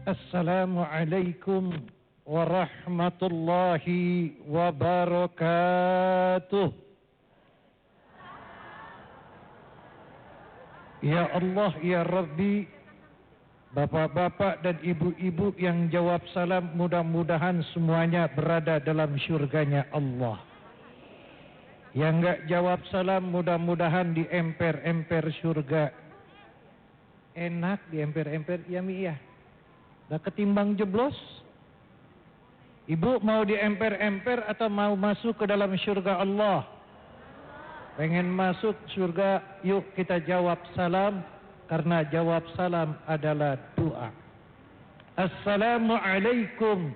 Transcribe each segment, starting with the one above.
Assalamualaikum warahmatullahi wabarakatuh. Ya Allah, ya Rabbi, bapak-bapak dan ibu-ibu yang jawab salam, mudah-mudahan semuanya berada dalam syurganya Allah. Yang enggak jawab salam, mudah-mudahan di emper-emper syurga. Enak di emper-emper, ya Mi ya. Nah, ketimbang jeblos. Ibu mau di emper-emper atau mau masuk ke dalam syurga Allah? Pengen masuk surga, yuk kita jawab salam, karena jawab salam adalah doa. Assalamualaikum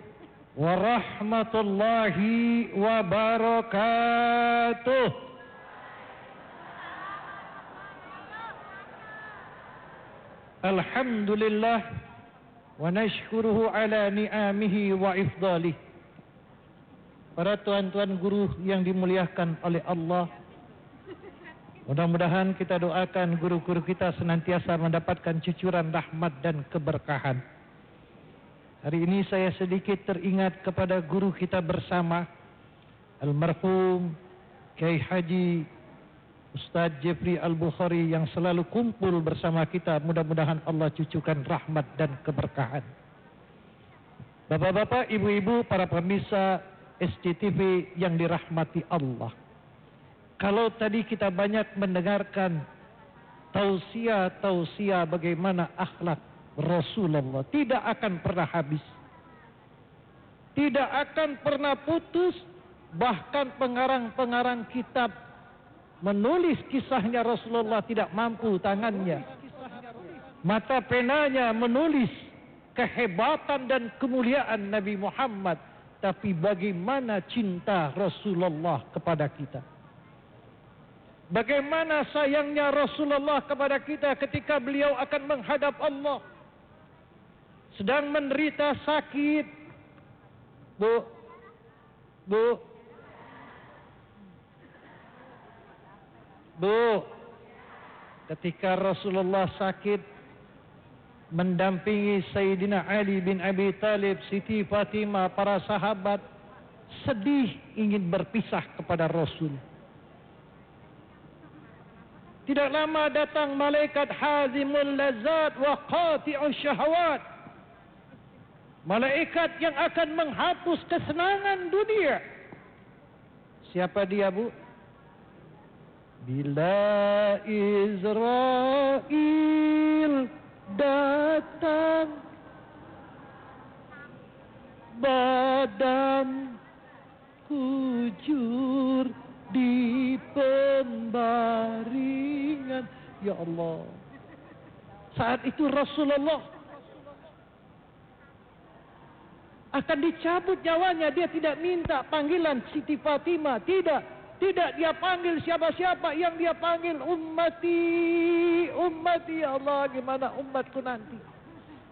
warahmatullahi wabarakatuh. Alhamdulillah wa nashkuruhu ala ni'amihi wa ifdalih. Para tuan-tuan guru yang dimuliakan oleh Allah, mudah-mudahan kita doakan guru-guru kita senantiasa mendapatkan cucuran rahmat dan keberkahan. Hari ini saya sedikit teringat kepada guru kita bersama, almarhum Kiai Haji Ustadz Jeffrey Al-Bukhari, yang selalu kumpul bersama kita. Mudah-mudahan Allah cucukan rahmat dan keberkahan. Bapak-bapak, ibu-ibu, para pemirsa SCTV yang dirahmati Allah. Kalau tadi kita banyak mendengarkan tausiah bagaimana akhlak Rasulullah, tidak akan pernah habis, tidak akan pernah putus. Bahkan pengarang-pengarang kitab menulis kisahnya Rasulullah tidak mampu tangannya, mata penanya menulis kehebatan dan kemuliaan Nabi Muhammad, tapi bagaimana cinta Rasulullah kepada kita. Bagaimana sayangnya Rasulullah kepada kita ketika beliau akan menghadap Allah, sedang menderita sakit. Bu, ketika Rasulullah sakit, mendampingi Sayyidina Ali bin Abi Thalib, Siti Fatimah, para sahabat sedih ingin berpisah kepada Rasul. Tidak lama datang malaikat hazimul lazat wa qati'us syahwat, malaikat yang akan menghapus kesenangan dunia. Siapa dia, Bu? Bila Israel datang, badan kujur di pembaringan. Ya Allah, saat itu Rasulullah akan dicabut nyawanya. Dia tidak minta panggilan Siti Fatimah, tidak dia panggil siapa-siapa. Yang dia panggil ummati, ummati. Ya Allah, gimana umatku nanti?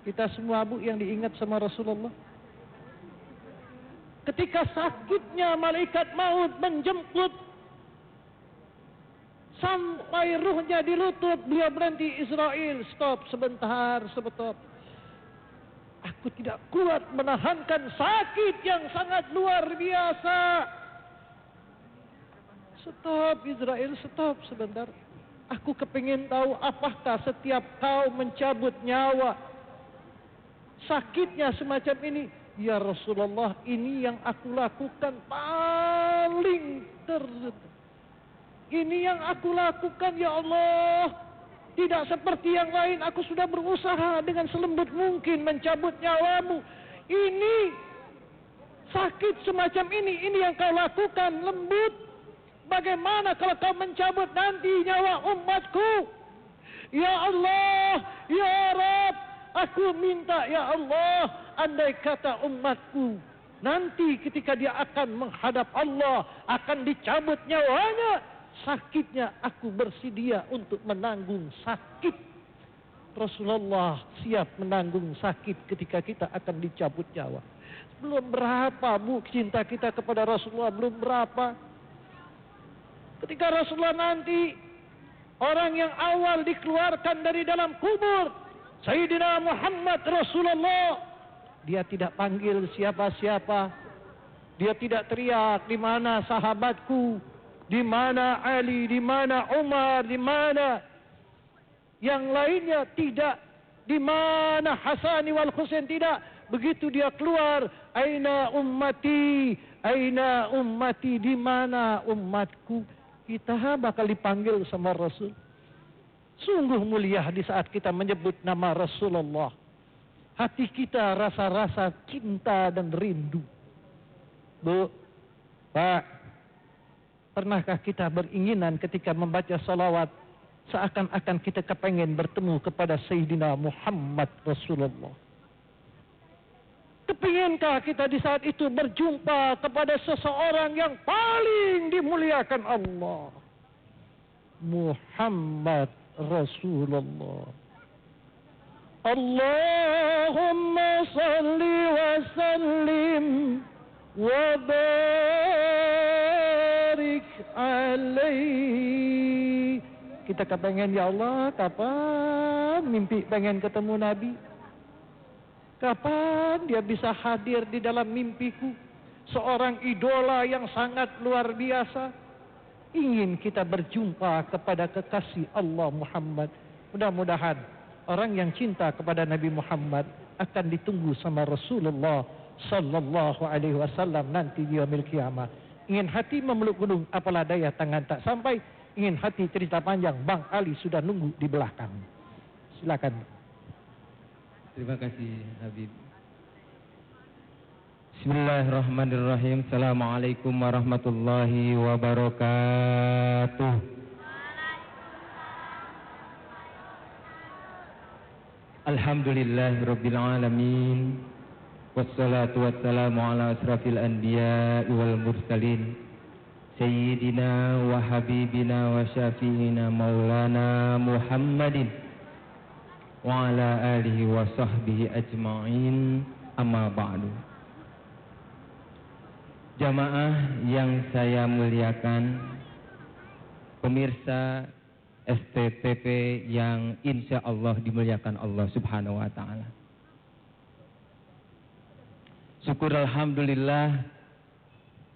Kita semua, Bu, yang diingat sama Rasulullah ketika sakitnya malaikat maut menjemput sampai ruhnya di lutut, beliau berhenti. Israel, stop sebentar, stop. Aku tidak kuat menahankan sakit yang sangat luar biasa. Stop Israel, stop sebentar. Aku kepingin tahu, apakah setiap kau mencabut nyawa sakitnya semacam ini? Ya Rasulullah, ini yang aku lakukan paling ini yang aku lakukan, ya Allah. Tidak seperti yang lain, aku sudah berusaha dengan selembut mungkin mencabut nyawamu. Ini sakit semacam ini yang kau lakukan lembut. Bagaimana kalau kau mencabut nanti nyawa umatku? Ya Allah, ya Rabb, aku minta, ya Allah, andai kata umatku nanti ketika dia akan menghadap Allah, akan dicabut nyawanya, sakitnya aku bersedia untuk menanggung sakit. Rasulullah siap menanggung sakit ketika kita akan dicabut nyawa. Belum berapa, Bu, cinta kita kepada Rasulullah, belum berapa. Ketika Rasulullah nanti orang yang awal dikeluarkan dari dalam kubur, Sayyidina Muhammad Rasulullah Dia tidak panggil siapa-siapa. Dia tidak teriak, di mana sahabatku, di mana Ali, di mana Umar, di mana yang lainnya, tidak. Di mana Hasani wal Husain, tidak. Begitu dia keluar, aina ummati, di mana umatku. Kita bakal dipanggil sama Rasul. Sungguh mulia di saat kita menyebut nama Rasulullah. Hati kita rasa-rasa cinta dan rindu. Bu, Pak, pernahkah kita beringinan ketika membaca salawat seakan-akan kita kepengen bertemu kepada Sayyidina Muhammad Rasulullah? Kepengenkah kita di saat itu berjumpa kepada seseorang yang paling dimuliakan Allah? Muhammad Rasulullah. Allahumma salli wa sallim wa barik alaihi. Kita kepengen, ya Allah, kapan mimpi pengen ketemu Nabi? Kapan dia bisa hadir di dalam mimpiku? Seorang idola yang sangat luar biasa. Ingin kita berjumpa kepada kekasih Allah Muhammad. Mudah-mudahan orang yang cinta kepada Nabi Muhammad akan ditunggu sama Rasulullah Sallallahu Alaihi Wasallam nanti di yaumil qiyamah. Ingin hati memeluk gunung, apalah daya tangan tak sampai. Ingin hati cerita panjang, Bang Ali sudah nunggu di belakang. Silakan. Terima kasih Habib. Bismillahirrahmanirrahim. Assalamualaikum warahmatullahi wabarakatuh. Alhamdulillahirabbil alamin. Wassalatu wassalamu ala asrafil anbiya wal mursalin. Sayyidina wa habibina wa syafi'ina maulana Muhammadin wa ala alihi wa sahbihi ajma'in, amma ba'du. Jamaah yang saya muliakan, pemirsa STTV yang insya Allah dimuliakan Allah Subhanahu wa ta'ala. Syukur alhamdulillah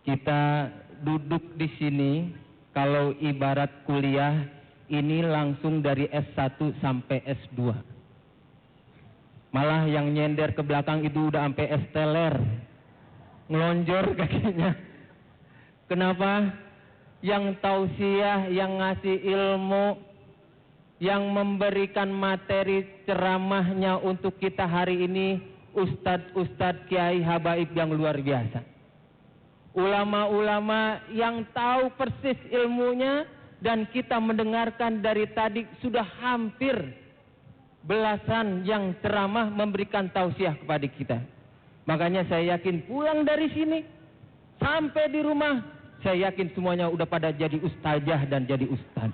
kita duduk di sini, kalau ibarat kuliah ini langsung dari S1 sampai S2. Malah yang nyender ke belakang itu udah sampai S-teler. Ngelonjor kakinya. Kenapa? Yang tausiah, yang ngasih ilmu, yang memberikan materi ceramahnya untuk kita hari ini, ustadz-ustadz, kiai, habaib yang luar biasa. Ulama-ulama yang tahu persis ilmunya, dan kita mendengarkan dari tadi sudah hampir belasan yang ceramah memberikan tausiah kepada kita. Makanya saya yakin pulang dari sini sampai di rumah, saya yakin semuanya udah pada jadi ustazah dan jadi ustaz.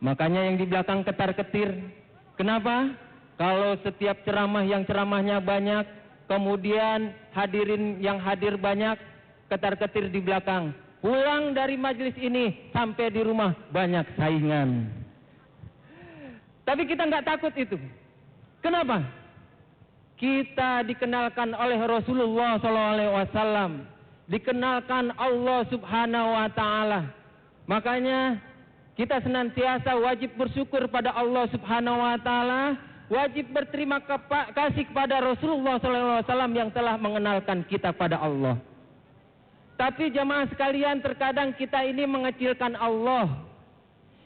Makanya yang di belakang ketar-ketir. Kenapa? Kalau setiap ceramah yang ceramahnya banyak, kemudian hadirin yang hadir banyak, ketar-ketir di belakang. Pulang dari majelis ini sampai di rumah banyak saingan. Tapi kita nggak takut itu. Kenapa? Kita dikenalkan oleh Rasulullah SAW, dikenalkan Allah Subhanahu wa Ta'ala. Makanya kita senantiasa wajib bersyukur pada Allah Subhanahu wa Ta'ala, wajib berterima kasih kepada Rasulullah SAW yang telah mengenalkan kita pada Allah. Tapi jamaah sekalian, terkadang kita ini mengecilkan Allah.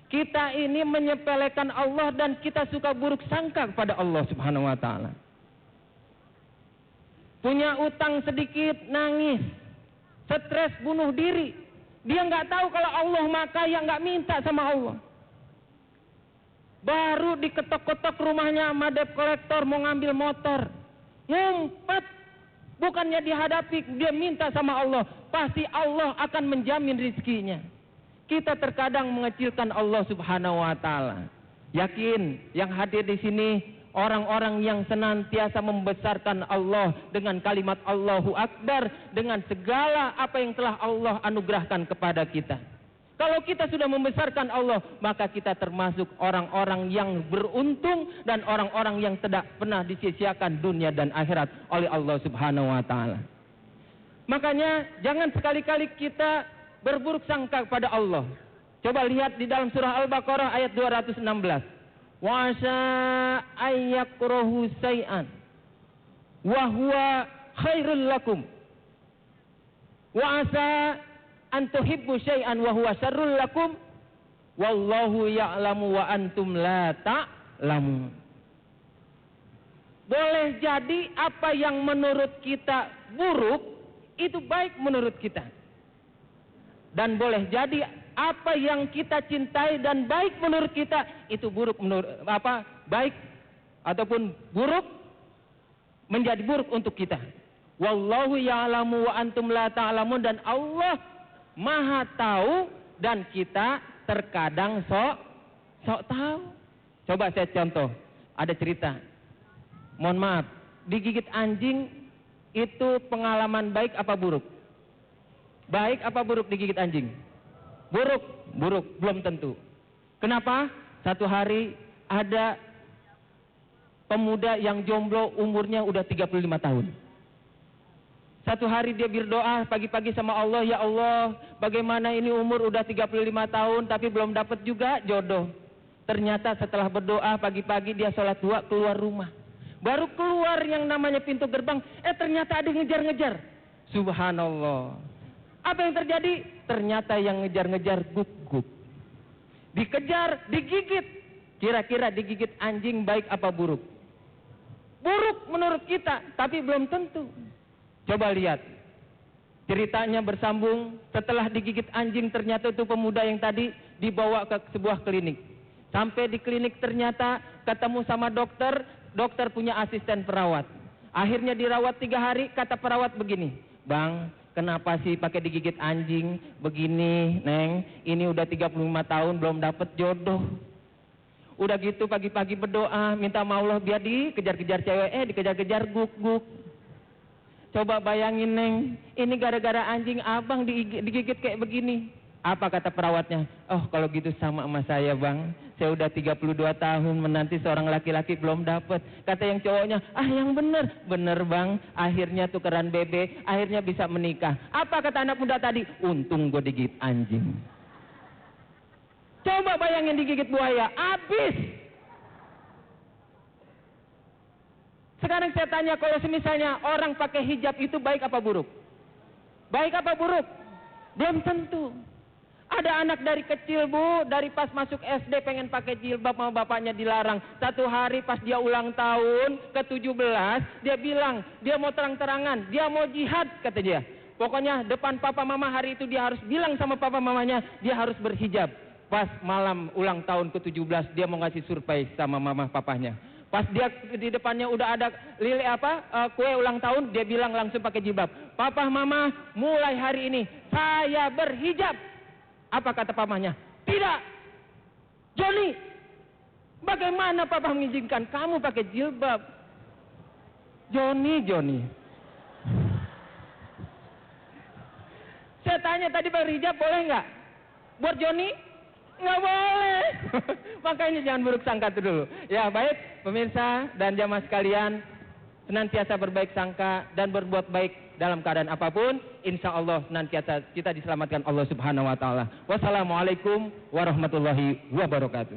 Kita ini menyepelekan Allah dan kita suka buruk sangka kepada Allah Subhanahu wa Ta'ala. Punya utang sedikit, nangis, stres, bunuh diri. Dia nggak tahu kalau Allah maka yang nggak minta sama Allah. Baru diketok-ketok rumahnya sama debt collector mau ngambil motor, ngumpet, bukannya dihadapi, dia minta sama Allah. Pasti Allah akan menjamin rizkinya. Kita terkadang mengecilkan Allah Subhanahu wa Ta'ala. Yakin yang hadir di sini orang-orang yang senantiasa membesarkan Allah dengan kalimat Allahu Akbar, dengan segala apa yang telah Allah anugerahkan kepada kita. Kalau kita sudah membesarkan Allah, maka kita termasuk orang-orang yang beruntung dan orang-orang yang tidak pernah disia-siakan dunia dan akhirat oleh Allah Subhanahu wa taala. Makanya jangan sekali-kali kita berburuk sangka kepada Allah. Coba lihat di dalam surah Al-Baqarah ayat 216. Wa asa ayyakrahu say'an wa huwa khairul lakum. Wa asa an tuhibbu syai'an wa huwa syarrul lakum wallahu ya'lamu wa antum la ta'lamun. Boleh jadi apa yang menurut kita buruk itu baik menurut kita. Dan boleh jadi apa yang kita cintai dan baik menurut kita itu buruk menurut baik ataupun buruk menjadi buruk untuk kita. Wallahu ya'lamu wa antum la ta'lamun, dan Allah Maha tahu dan kita terkadang sok tahu. Coba saya contoh, ada cerita. Mohon maaf, digigit anjing itu pengalaman baik apa buruk? Baik apa buruk digigit anjing? Buruk, belum tentu. Kenapa? Satu hari ada pemuda yang jomblo umurnya udah 35 tahun. Satu hari dia berdoa pagi-pagi sama Allah, ya Allah, bagaimana ini umur udah 35 tahun tapi belum dapat juga jodoh. Ternyata setelah berdoa pagi-pagi dia sholat dua keluar rumah. Baru keluar yang namanya pintu gerbang, ternyata ada yang ngejar-ngejar. Subhanallah. Apa yang terjadi? Ternyata yang ngejar-ngejar guguk. Dikejar, digigit. Kira-kira digigit anjing baik apa buruk? Buruk menurut kita, tapi belum tentu. Coba lihat, ceritanya bersambung. Setelah digigit anjing, ternyata itu pemuda yang tadi dibawa ke sebuah klinik. Sampai di klinik ternyata ketemu sama dokter. Dokter punya asisten perawat. Akhirnya dirawat 3 hari, kata perawat begini, Bang, kenapa sih pakai digigit anjing begini, Neng? Ini udah 35 tahun belum dapat jodoh. Udah gitu pagi-pagi berdoa, minta sama Allah biar dikejar-kejar cewek, dikejar-kejar guk-guk. Coba bayangin, Neng, ini gara-gara anjing abang digigit kayak begini. Apa kata perawatnya? Oh, kalau gitu sama saya, Bang. Saya udah 32 tahun menanti seorang laki-laki belum dapat. Kata yang cowoknya, yang bener, Bang. Akhirnya tukeran bebek, akhirnya bisa menikah. Apa kata anak muda tadi? Untung gue digigit anjing. Coba bayangin digigit buaya, habis. Sekarang saya tanya, kalau misalnya orang pakai hijab itu baik apa buruk? Baik apa buruk? Belum tentu. Ada anak dari kecil, Bu, dari pas masuk SD pengen pakai jilbab sama bapaknya dilarang. Satu hari pas dia ulang tahun ke-17, dia bilang dia mau terang-terangan, dia mau jihad, kata dia. Pokoknya depan papa mama hari itu dia harus bilang sama papa mamanya, dia harus berhijab. Pas malam ulang tahun ke-17 dia mau ngasih surprise sama mama papanya. Pas dia di depannya udah ada kue ulang tahun, dia bilang langsung pakai jilbab. Papa mama, mulai hari ini saya berhijab. Apa kata papanya? Tidak. Joni, bagaimana papa mengizinkan kamu pakai jilbab? Joni. Saya tanya tadi berhijab boleh nggak? Buat Joni? Nggak boleh. Makanya jangan buruk sangka itu dulu. Ya baik, pemirsa dan jamaah sekalian, senantiasa berbaik sangka dan berbuat baik dalam keadaan apapun. Insya Allah senantiasa kita diselamatkan Allah Subhanahu wa taala. Wassalamualaikum warahmatullahi wabarakatuh.